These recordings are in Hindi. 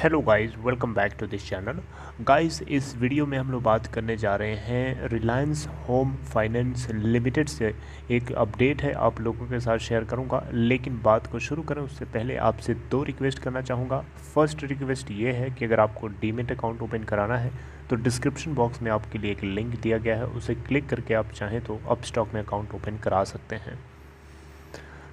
Hello guys, welcome back to this channel. Guys, इस वीडियो में हम लोग बात करने जा रहे हैं रिलायंस होम फाइनेंस लिमिटेड से। एक अपडेट है, आप लोगों के साथ शेयर करूंगा। लेकिन बात को शुरू करें उससे पहले आपसे दो रिक्वेस्ट करना चाहूँगा। फर्स्ट रिक्वेस्ट ये है कि अगर आपको डीमैट अकाउंट ओपन कराना है तो डिस्क्रिप्शन बॉक्स में आपके लिए एक लिंक दिया गया है, उसे क्लिक करके आप चाहें तो अपस्टॉक में अकाउंट ओपन करा सकते हैं।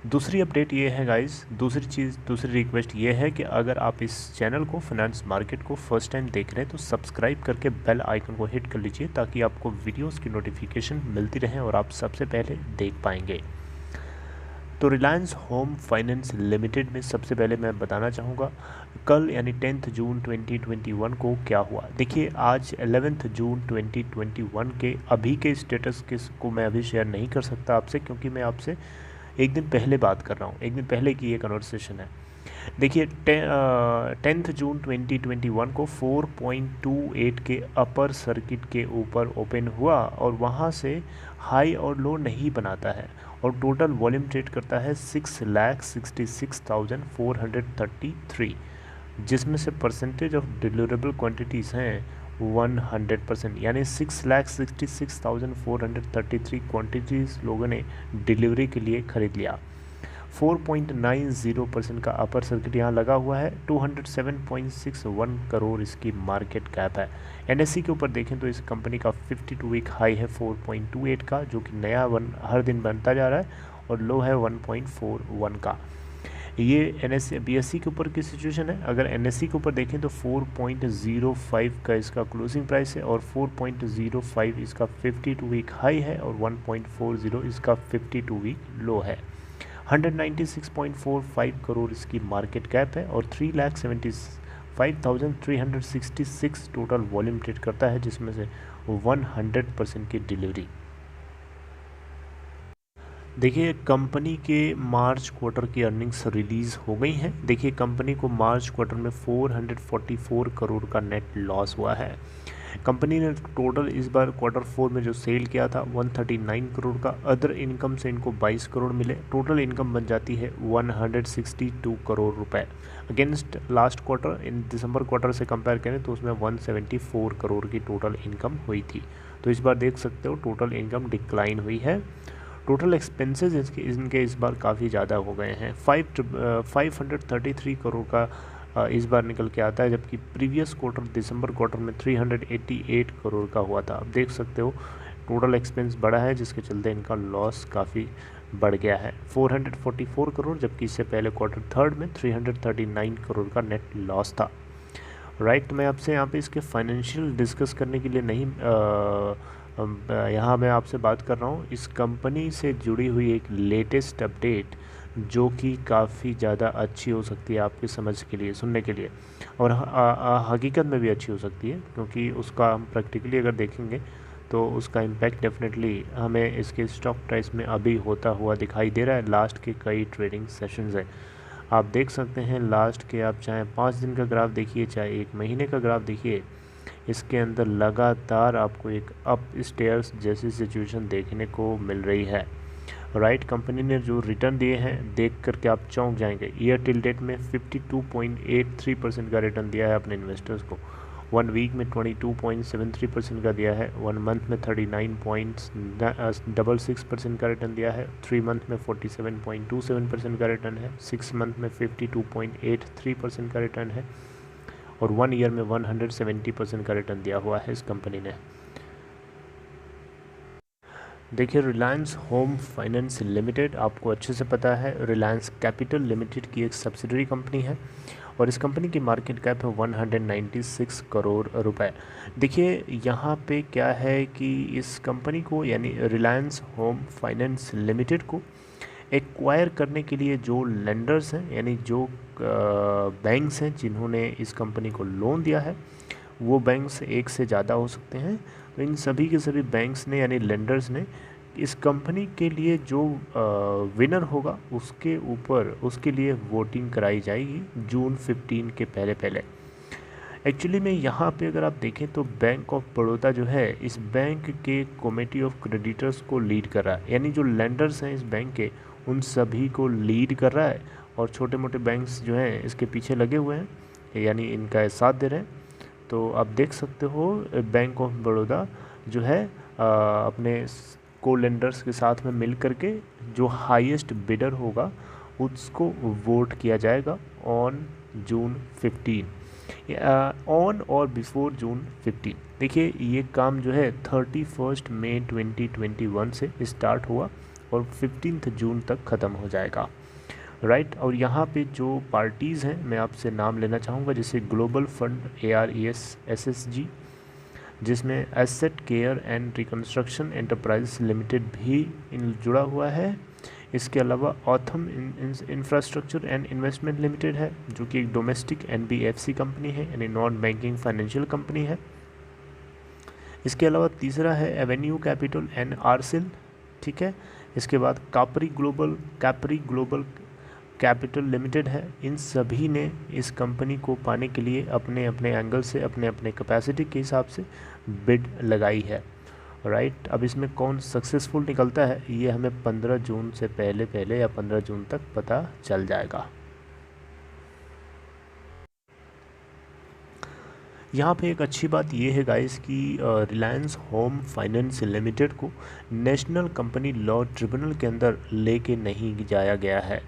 दूसरी अपडेट ये है गाइस, दूसरी रिक्वेस्ट ये है कि अगर आप इस चैनल को फाइनेंस मार्केट को फर्स्ट टाइम देख रहे हैं तो सब्सक्राइब करके बेल आइकन को हिट कर लीजिए ताकि आपको वीडियोस की नोटिफिकेशन मिलती रहे और आप सबसे पहले देख पाएंगे। तो रिलायंस होम फाइनेंस लिमिटेड में सबसे पहले मैं बताना चाहूँगा कल यानी 10 जून 2021 को क्या हुआ। देखिए, आज 11 जून 2021 के अभी के स्टेटस को मैं अभी शेयर नहीं कर सकता आपसे, क्योंकि मैं आपसे एक दिन पहले बात कर रहा हूँ, एक दिन पहले की ये कन्वर्सेशन है। देखिए, 10 जून 2021 को 4.28 के अपर सर्किट के ऊपर ओपन हुआ और वहाँ से हाई और लो नहीं बनाता है और टोटल वॉल्यूम ट्रेड करता है 6,66,433, जिसमें से परसेंटेज ऑफ डिलीवरेबल क्वांटिटीज़ हैं 100%, यानी 6,66,433 क्वांटिटीज़ लोगों ने डिलीवरी के लिए ख़रीद लिया। 4.90% का अपर सर्किट यहाँ लगा हुआ है। 207.61 करोड़ इसकी मार्केट कैप है। एनएससी के ऊपर देखें तो इस कंपनी का 52 वीक हाई है 4.28 का, जो कि नया हर दिन बनता जा रहा है, और लो है 1.41 का। ये एनएससी बीएससी के ऊपर की सिचुएशन है। अगर एनएससी के ऊपर देखें तो 4.05 का इसका क्लोजिंग प्राइस है और 4.05 इसका 52 वीक हाई है और 1.40 इसका 52 वीक लो है। 196.45 करोड़ इसकी मार्केट कैप है और 3,75,366 टोटल वॉल्यूम ट्रेड करता है, जिसमें से 100% की डिलीवरी। देखिए, कंपनी के मार्च क्वार्टर की अर्निंग्स रिलीज़ हो गई हैं। देखिए, कंपनी को मार्च क्वार्टर में 444 करोड़ का नेट लॉस हुआ है। कंपनी ने टोटल इस बार क्वार्टर 4 में जो सेल किया था 139 करोड़ का। अदर इनकम से इनको 22 करोड़ मिले। टोटल इनकम बन जाती है 162 करोड़ रुपए। अगेंस्ट लास्ट क्वार्टर, इन दिसंबर क्वार्टर से कंपेयर करें तो उसमें 174 करोड़ की टोटल इनकम हुई थी। तो इस बार देख सकते हो टोटल इनकम डिक्लाइन हुई है। टोटल एक्सपेंसेस इनके इस बार काफ़ी ज़्यादा हो गए हैं। 533 करोड़ का इस बार निकल के आता है, जबकि प्रीवियस क्वार्टर दिसंबर क्वार्टर में 388 करोड़ का हुआ था। आप देख सकते हो टोटल एक्सपेंस बढ़ा है, जिसके चलते इनका लॉस काफ़ी बढ़ गया है 444 करोड़, जबकि इससे पहले क्वार्टर थर्ड में 339 करोड़ का नेट लॉस था। राइट, मैं आपसे यहाँ पे इसके फाइनेंशियल डिस्कस करने के लिए नहीं यहाँ मैं आपसे बात कर रहा हूँ इस कंपनी से जुड़ी हुई एक लेटेस्ट अपडेट, जो कि काफ़ी ज़्यादा अच्छी हो सकती है आपकी समझ के लिए, सुनने के लिए, और हकीकत में भी अच्छी हो सकती है, क्योंकि उसका हम प्रैक्टिकली अगर देखेंगे तो उसका इम्पैक्ट डेफिनेटली हमें इसके स्टॉक प्राइस में अभी होता हुआ दिखाई दे रहा है। लास्ट के कई ट्रेडिंग सेशंस हैं, आप देख सकते हैं। लास्ट के आप चाहे 5 दिन का ग्राफ देखिए, चाहे 1 महीने का ग्राफ देखिए, इसके अंदर लगातार आपको एक अप स्टेयर्स जैसी सिचुएशन देखने को मिल रही है। राइट, कंपनी ने जो रिटर्न दिए हैं देख करके आप चौंक जाएंगे। ईयर टिल डेट में 52.83% का रिटर्न दिया है अपने इन्वेस्टर्स को। 1 वीक में 22.73% का दिया है। 1 मंथ में 39.66% का रिटर्न दिया है। 3 मंथ में 47.27% का रिटर्न है। 6 मंथ में 52.83% का रिटर्न है और 1 ईयर में 170% का रिटर्न दिया हुआ है इस कंपनी ने। देखिए, रिलायंस होम फाइनेंस लिमिटेड आपको अच्छे से पता है, रिलायंस कैपिटल लिमिटेड की एक सब्सिडरी कंपनी है और इस कंपनी की मार्केट कैप है 196 करोड़ रुपए। देखिए, यहाँ पे क्या है कि इस कंपनी को यानी रिलायंस होम फाइनेंस लिमिटेड को एक्वायर करने के लिए जो लेंडर्स हैं, यानी जो बैंक्स हैं जिन्होंने इस कंपनी को लोन दिया है, वो बैंक्स एक से ज़्यादा हो सकते हैं। तो इन सभी के सभी बैंक्स ने यानी लेंडर्स ने इस कंपनी के लिए जो विनर होगा उसके ऊपर उसके लिए वोटिंग कराई जाएगी जून 15 के पहले पहले। एक्चुअली में यहाँ पे अगर आप देखें तो बैंक ऑफ बड़ौदा जो है इस बैंक के कमेटी ऑफ क्रेडिटर्स को लीड कर रहा है, यानी जो लेंडर्स हैं इस बैंक के उन सभी को लीड कर रहा है और छोटे मोटे बैंक्स जो हैं इसके पीछे लगे हुए हैं। यानी इनका साथ दे रहे हैं। तो आप देख सकते हो बैंक ऑफ बड़ौदा जो है अपने को लेंडर्स के साथ में मिल करके जो हाईएस्ट बिडर होगा उसको वोट किया जाएगा ऑन जून 15, ऑन और बिफोर जून 15। देखिए ये काम जो है 31 मई 2021 से स्टार्ट हुआ और 15 जून तक ख़त्म हो जाएगा, राइट। और यहाँ पे जो पार्टीज़ हैं मैं आपसे नाम लेना चाहूँगा, जैसे ग्लोबल फंड ARES SSG, जिसमें asset care and reconstruction enterprise limited भी जुड़ा हुआ है। इसके अलावा Autham infrastructure and investment limited है, जो कि एक डोमेस्टिक NBFC कंपनी है, यानी नॉन बैंकिंग फाइनेंशियल कंपनी है। इसके अलावा तीसरा है एवेन्यू कैपिटल एंड आरसेल, ठीक है। इसके बाद कैपरी ग्लोबल कैपिटल लिमिटेड है। इन सभी ने इस कंपनी को पाने के लिए अपने अपने एंगल से अपने अपने कैपेसिटी के हिसाब से बिड लगाई है, राइट। अब इसमें कौन सक्सेसफुल निकलता है ये हमें 15 जून से पहले या 15 जून तक पता चल जाएगा। यहाँ पे एक अच्छी बात ये है गाइस कि रिलायंस होम फाइनेंस लिमिटेड को नेशनल कंपनी लॉ ट्रिब्यूनल के अंदर लेके नहीं जाया गया है।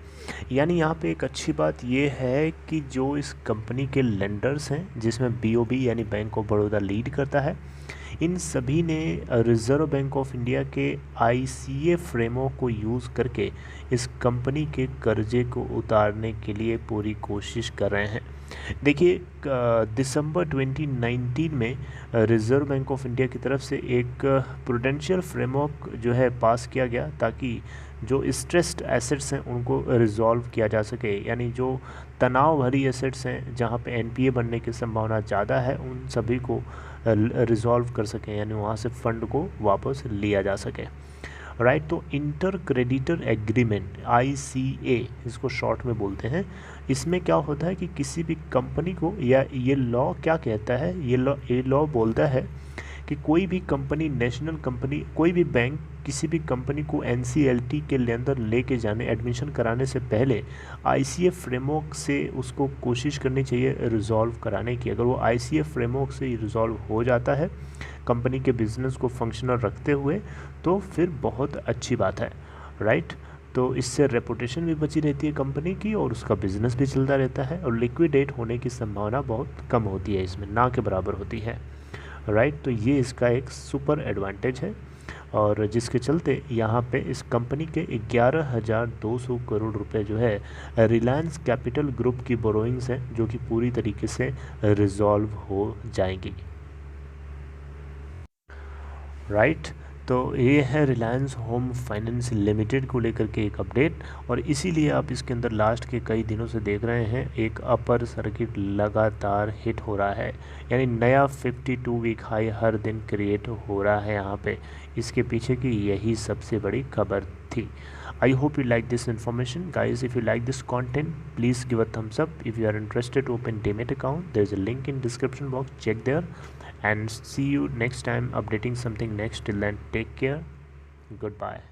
यानी यहाँ पे एक अच्छी बात ये है कि जो इस कंपनी के लेंडर्स हैं, जिसमें BOB यानी बैंक ऑफ बड़ौदा लीड करता है, इन सभी ने रिज़र्व बैंक ऑफ इंडिया के ICA फ्रेमवर्क को यूज़ करके इस कंपनी के कर्जे को उतारने के लिए पूरी कोशिश कर रहे हैं। देखिए दिसंबर 2019 में रिज़र्व बैंक ऑफ इंडिया की तरफ से एक प्रूडेंशियल फ्रेमवर्क जो है पास किया गया, ताकि जो स्ट्रेस्ड एसेट्स हैं उनको रिजॉल्व किया जा सके। यानी जो तनाव भरी एसेट्स हैं, जहाँ पे NPA बनने की संभावना ज़्यादा है, उन सभी को रिजॉल्व कर सकें, यानी वहाँ से फ़ंड को वापस लिया जा सके, राइट। तो इंटर क्रेडिटर एग्रीमेंट ICA इसको शॉर्ट में बोलते हैं। इसमें क्या होता है कि किसी भी कंपनी को, या ये लॉ क्या कहता है, ये लॉ बोलता है कि कोई भी कंपनी, नेशनल कंपनी, कोई भी बैंक किसी भी कंपनी को NCLT के अंदर लेके जाने, एडमिशन कराने से पहले ICA फ्रेमवर्क से उसको कोशिश करनी चाहिए रिजॉल्व कराने की। अगर वो ICA फ्रेमवर्क से रिजॉल्व हो जाता है कंपनी के बिज़नेस को फंक्शनल रखते हुए, तो फिर बहुत अच्छी बात है, राइट। तो इससे रेपुटेशन भी बची रहती है कंपनी की, और उसका बिज़नेस भी चलता रहता है, और लिक्विडेट होने की संभावना बहुत कम होती है, इसमें ना के बराबर होती है, राइट। तो ये इसका एक सुपर एडवांटेज है, और जिसके चलते यहाँ पे इस कंपनी के 11,200 करोड़ रुपए जो है रिलायंस कैपिटल ग्रुप की बोरोइंग्स हैं, जो कि पूरी तरीके से रिजॉल्व हो जाएंगी, राइट। तो ये है रिलायंस होम फाइनेंस लिमिटेड को लेकर के एक अपडेट, और इसीलिए आप इसके अंदर लास्ट के कई दिनों से देख रहे हैं एक अपर सर्किट लगातार हिट हो रहा है, यानी नया 52 वीक हाई हर दिन क्रिएट हो रहा है यहाँ पे। इसके पीछे की यही सबसे बड़ी खबर थी। I hope you like this information, guys. If you like this content, please give a thumbs up. If you are interested to open Demat account, there's a link in description box. Check there, and see you next time updating something next. Till then, take care. Goodbye.